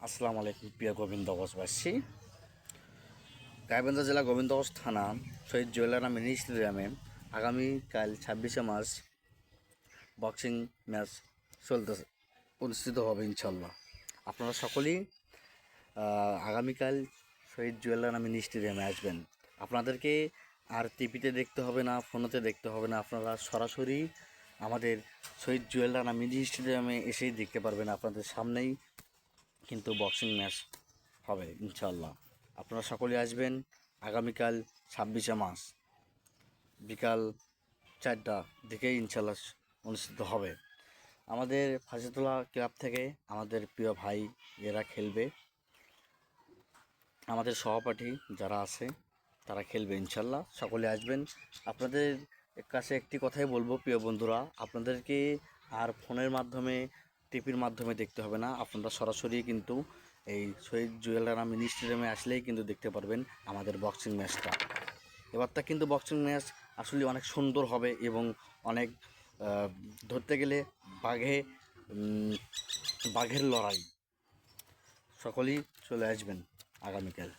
আসসালামু আলাইকুম প্রিয় গোবিন্দগঞ্জবাসী। গাইবান্ধা জেলা গোবিন্দগঞ্জ থানা শহীদ জুয়েলারা মিনি স্টেডিয়ামে আগামীকাল 26শে মার্চ বক্সিং ম্যাচ চলতেছে, অনুষ্ঠিত হবে ইনশাল্লাহ। আপনারা সকলেই আগামীকাল শহীদ জুয়েলারা মিনি স্টেডিয়ামে আসবেন। আপনাদেরকে আর টিভিতে দেখতে হবে না, ফোনেতে দেখতে হবে না, আপনারা সরাসরি আমাদের শহীদ জুয়েলারা মিনি স্টেডিয়ামে এসেই দেখতে পারবেন। আপনাদের সামনেই কিন্তু বক্সিং ম্যাচ হবে ইনশাল্লাহ। আপনারা সকলে আসবেন আগামীকাল 26শে মার্চ বিকাল 4টার দিকে ইনশাল্লাহ অনুষ্ঠিত হবে। আমাদের ফাঁসিতলা ক্লাব থেকে আমাদের প্রিয় ভাই এরা খেলবে, আমাদের সহপাঠী যারা আছে তারা খেলবে ইনশাল্লাহ। সকলে আসবেন। আপনাদের কাছে একটি কথাই বলবো প্রিয় বন্ধুরা, আপনাদেরকে আর ফোনের মাধ্যমে টিভির মাধ্যমে দেখতে হবে না, আপনারা সরাসরি কিন্তু এই শহীদ জুয়েলারা মিনি স্টেডিয়ামে আসলেই কিন্তু দেখতে পারবেন আমাদের বক্সিং ম্যাচটা। এবারটা কিন্তু বক্সিং ম্যাচ আসলে অনেক সুন্দর হবে এবং অনেক ধরতে গেলে বাঘের লড়াই। সকলেই চলে আসবেন আগামীকাল।